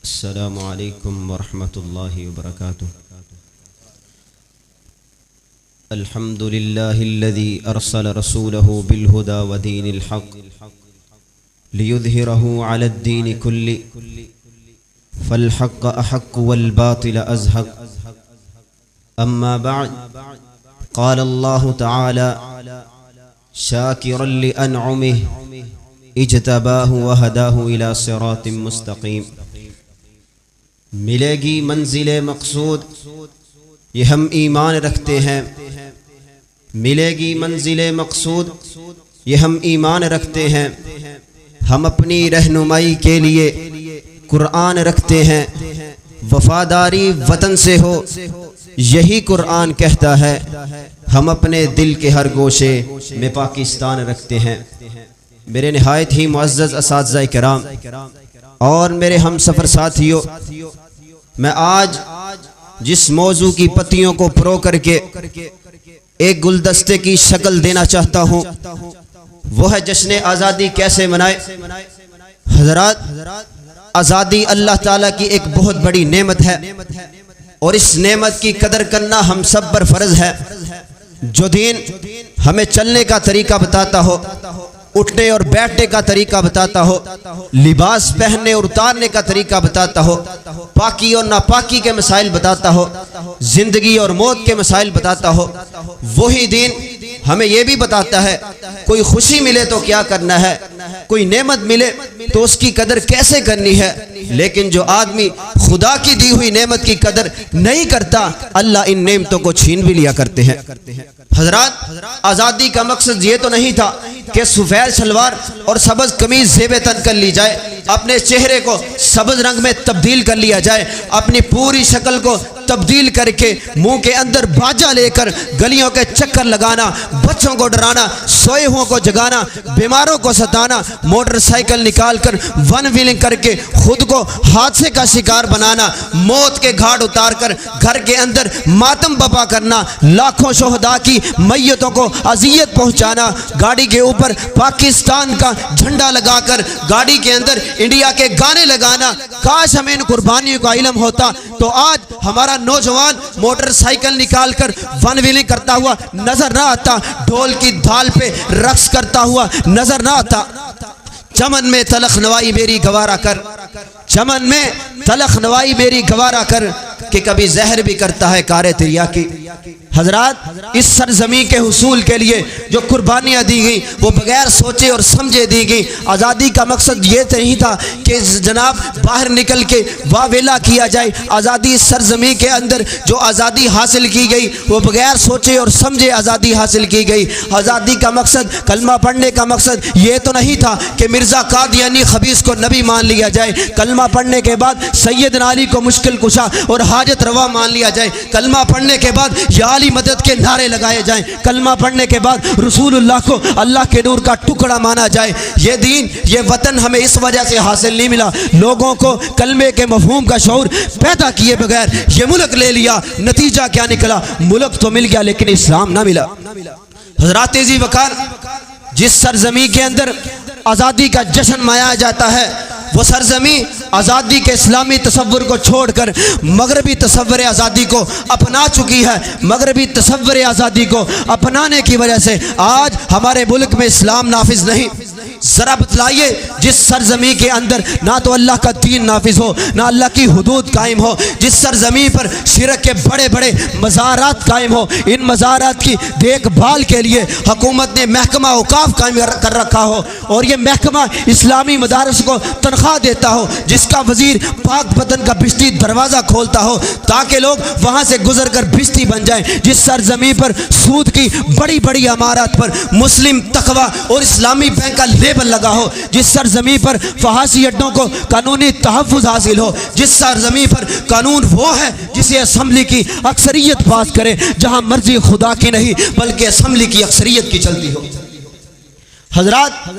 السلام عليكم ورحمة الله وبركاته. الحمد لله الذي أرسل رسوله بالهدى ودين الحق ليظهره على الدين كله فالحق أحق والباطل أزهق. أما بعد، قال الله تعالى شاكرا لأنعمه اجتباه وهداه إلى صراط مستقيم. ملے گی منزل مقصود یہ ہم ایمان رکھتے ہیں. ملے گی منزل مقصود یہ ہم ایمان رکھتے ہیں. ہم اپنی رہنمائی کے لیے قرآن رکھتے ہیں. وفاداری وطن سے ہو یہی قرآن کہتا ہے. ہم اپنے دل کے ہر گوشے میں پاکستان رکھتے ہیں. میرے نہایت ہی معزز اساتذہ کرام اور میرے ہم سفر ساتھیوں، میں آج جس موضوع کی پتیوں کو پرو کر کے ایک گلدستے کی شکل دینا چاہتا ہوں وہ ہے جشن آزادی کیسے منائے. حضرات، آزادی اللہ تعالیٰ کی ایک بہت بڑی نعمت ہے اور اس نعمت کی قدر کرنا ہم سب پر فرض ہے. جو دین ہمیں چلنے کا طریقہ بتاتا ہو، اٹھنے اور بیٹھنے کا طریقہ بتاتا ہو، لباس پہننے اور اتارنے کا طریقہ بتاتا ہو، پاکی اور ناپاکی کے مسائل بتاتا ہو، زندگی اور موت کے مسائل بتاتا ہو، وہی دین ہمیں یہ بھی بتاتا ہے کوئی خوشی ملے تو کیا کرنا ہے، کوئی نعمت ملے تو اس کی قدر کیسے کرنی ہے. لیکن جو آدمی خدا کی دی ہوئی نعمت کی قدر نہیں کرتا، اللہ ان نعمتوں کو چھین بھی لیا کرتے ہیں. حضرات، آزادی کا مقصد یہ تو نہیں تھا کہ سفید شلوار اور سبز قمیض زیب تن کر لی جائے، اپنے چہرے کو سبز رنگ میں تبدیل کر لیا جائے، اپنی پوری شکل کو تبدیل کر کے منہ کے اندر باجا لے کر گلیوں کے چکر لگانا، بچوں کو ڈرانا، سوئے ہوں کو جگانا، بیماروں کو ستانا، موٹر سائیکل نکال کر ون ویلنگ کر کے خود کو حادثے کا شکار بنانا، موت کے گھاٹ اتار کر گھر کے اندر ماتم بپا کرنا، لاکھوں شہداء کی میتوں کو اذیت پہنچانا، گاڑی کے اوپر پاکستان کا جھنڈا لگا کر گاڑی کے اندر انڈیا کے گانے لگانا. کاش ہمیں ان قربانیوں کا علم ہوتا تو آج ہمارا نوجوان موٹر سائیکل نکال کر ون ویلنگ کرتا ہوا نظر نہ آتا، ڈھول کی دھال پہ رقص کرتا ہوا نظر نہ آتا. چمن میں تلخ نوائی میری گوارا کر، چمن میں تلخ نوائی میری گوارا کر، کہ کبھی زہر بھی کرتا ہے کار تریا کی. حضرات، اس سرزمین کے حصول کے لیے جو قربانیاں دی گئیں وہ بغیر سوچے اور سمجھے دی گئیں. آزادی کا مقصد یہ نہیں تھا کہ جناب باہر نکل کے واویلا کیا جائے. آزادی اس سرزمین کے اندر جو آزادی حاصل کی گئی وہ بغیر سوچے اور سمجھے آزادی حاصل کی گئی. آزادی کا مقصد، کلمہ پڑھنے کا مقصد یہ تو نہیں تھا کہ مرزا قادیانی خبیث کو نبی مان لیا جائے. کلمہ پڑھنے کے بعد سیدنا علی کو مشکل کشا اور حاجت روا مان لیا جائے. کلمہ پڑھنے کے بعد یا علی مدد کے نعرے لگائے جائیں. کلمہ پڑھنے کے بعد رسول اللہ کو اللہ کے نور کا ٹکڑا مانا جائے. یہ دین، یہ وطن ہمیں اس وجہ سے حاصل نہیں ملا. لوگوں کو کلمے کے مفہوم کا شعور پیدا کیے بغیر یہ ملک لے لیا. نتیجہ کیا نکلا؟ ملک تو مل گیا لیکن اسلام نہ ملا. حضرات عزیز وقار، جس سرزمین کے اندر آزادی کا جشن منایا جاتا ہے وہ سرزمین آزادی کے اسلامی تصور کو چھوڑ کر مغربی تصور آزادی کو اپنا چکی ہے. مغربی تصور آزادی کو اپنانے کی وجہ سے آج ہمارے ملک میں اسلام نافذ نہیں. ذرا بتلائیے، جس سرزمین کے اندر نہ تو اللہ کا دین نافذ ہو، نہ اللہ کی حدود قائم ہو، جس سرزمین پر شرک کے بڑے بڑے مزارات قائم ہو، ان مزارات کی دیکھ بھال کے لیے حکومت نے محکمہ اوقاف قائم کر رکھا ہو اور یہ محکمہ اسلامی مدارس کو تنخواہ دیتا ہو، جس کا وزیر پاک بدن کا بستی دروازہ کھولتا ہو تاکہ لوگ وہاں سے گزر کر بستی بن جائیں، جس سرزمین پر سود کی بڑی بڑی عمارات پر مسلم تقوی اور اسلامی بینک کا لیبل لگا ہو، جس سرزمین پر فحاشی اڈوں کو قانونی تحفظ حاصل ہو، جس سرزمین پر قانون وہ ہے جسے اسمبلی کی اکثریت پاس کرے، جہاں مرضی خدا کی نہیں بلکہ اسمبلی کی اکثریت کی چلتی ہو. حضرات،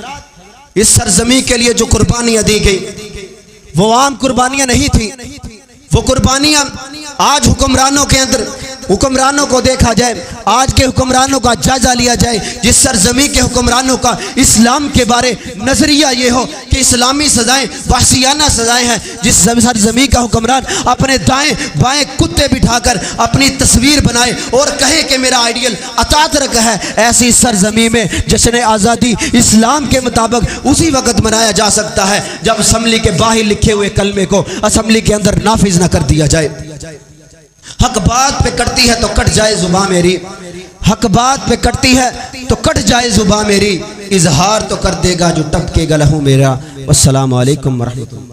اس سرزمین کے لیے جو قربانیاں دی گئی وہ عام قربانیاں نہیں تھی. وہ قربانیاں آج حکمرانوں کے اندر حکمرانوں کو دیکھا جائے، آج کے حکمرانوں کا جائزہ لیا جائے، جس سرزمین کے حکمرانوں کا اسلام کے بارے نظریہ یہ ہو کہ اسلامی سزائیں وحشیانہ سزائیں ہیں، جس ساری زمین کا حکمران اپنے دائیں بائیں کتے بٹھا کر اپنی تصویر بنائے اور کہے کہ میرا آئیڈیل اتاترک ہے، ایسی سرزمین میں جشن آزادی اسلام کے مطابق اسی وقت منایا جا سکتا ہے جب اسمبلی کے باہر لکھے ہوئے کلمے کو اسمبلی کے اندر نافذ نہ کر دیا جائے۔ حق بات پہ کٹتی ہے تو کٹ جائے زباں میری، حق بات پہ کٹتی ہے تو کٹ جائے زباں میری، اظہار تو کر دے گا جو ٹپکے گا لہو میرا۔ والسلام علیکم ورحمۃ اللہ۔